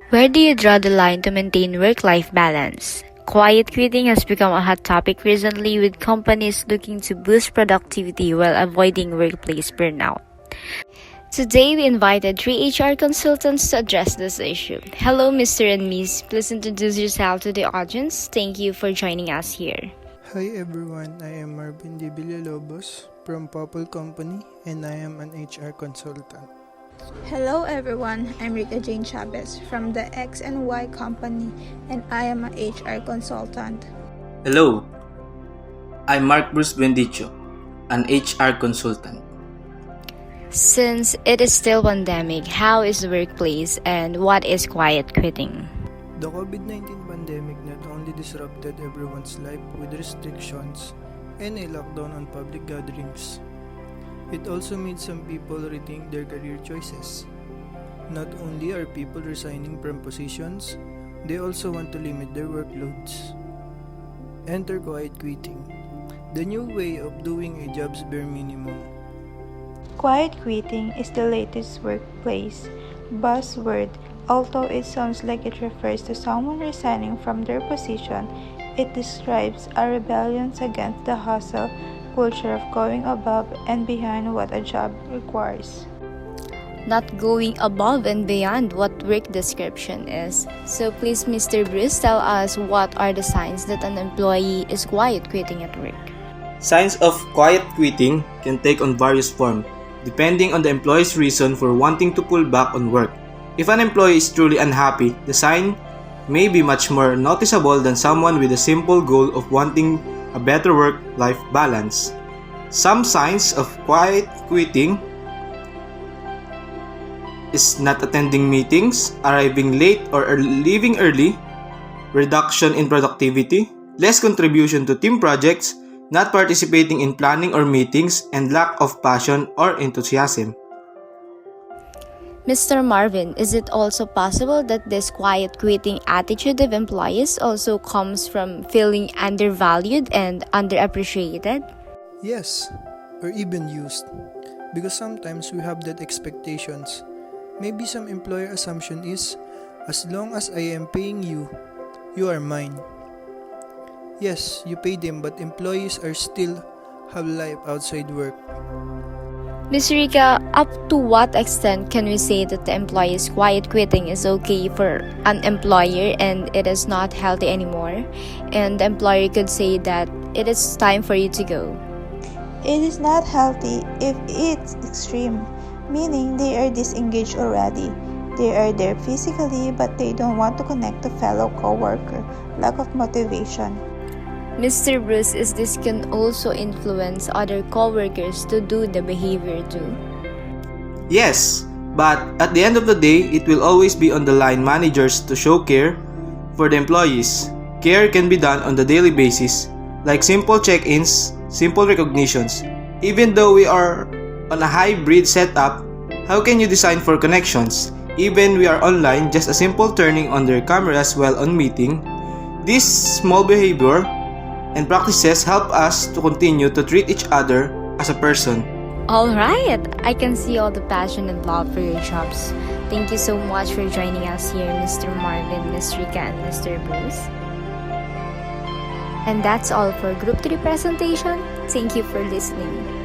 Where do you draw the line to maintain work-life balance? Quiet quitting has become a hot topic recently, with companies looking to boost productivity while avoiding workplace burnout. Today, we invited three HR consultants to address this issue. Hello, Mr. and Miss. Please introduce yourself to the audience. Thank you for joining us here. Hi everyone, I am Marvin De Villalobos from Popple Company and I am an HR consultant. Hello everyone, I'm Rika Jane Chavez from the X and Y Company and I am an HR consultant. Hello, I'm Mark Bruce Bendicho, an HR consultant. Since it is still pandemic, how is the workplace and what is quiet quitting? The COVID-19 pandemic not only disrupted everyone's life with restrictions and a lockdown on public gatherings, it also made some people rethink their career choices. Not only are people resigning from positions, they also want to limit their workloads. Enter quiet quitting, the new way of doing a job's bare minimum. Quiet quitting is the latest workplace buzzword. Although it sounds like it refers to someone resigning from their position, it describes a rebellion against the hustle culture of going above and beyond what a job requires. Not going above and beyond what work description is. So please, Mr. Bruce, tell us what are the signs that an employee is quiet quitting at work. Signs of quiet quitting can take on various forms, depending on the employee's reason for wanting to pull back on work. If an employee is truly unhappy, the sign may be much more noticeable than someone with a simple goal of wanting a better work-life balance. Some signs of quiet quitting is not attending meetings, arriving late or leaving early, reduction in productivity, less contribution to team projects, not participating in planning or meetings, and lack of passion or enthusiasm. Mr. Marvin, is it also possible that this quiet quitting attitude of employees also comes from feeling undervalued and underappreciated? Yes, or even used, because sometimes we have that expectations. Maybe some employer assumption is, as long as I am paying you, you are mine. Yes, you pay them, but employees are still have life outside work. Ms. Rika, up to what extent can we say that the employee's quiet quitting is okay for an employer and it is not healthy anymore? And the employer could say that it is time for you to go. It is not healthy if it's extreme, meaning they are disengaged already. They are there physically but they don't want to connect to fellow co-worker. Lack of motivation. Mr. Bruce, is this can also influence other coworkers to do the behavior too? Yes, but at the end of the day, it will always be on the line managers to show care for the employees. Care can be done on the daily basis, like simple check-ins, simple recognitions. Even though we are on a hybrid setup, how can you design for connections? Even we are online, just a simple turning on their cameras while on meeting. This small behavior and practices help us to continue to treat each other as a person. Alright, I can see all the passion and love for your jobs. Thank you so much for joining us here, Mr. Marvin, Ms. Rika, and Mr. Bruce. And that's all for Group 3 presentation. Thank you for listening.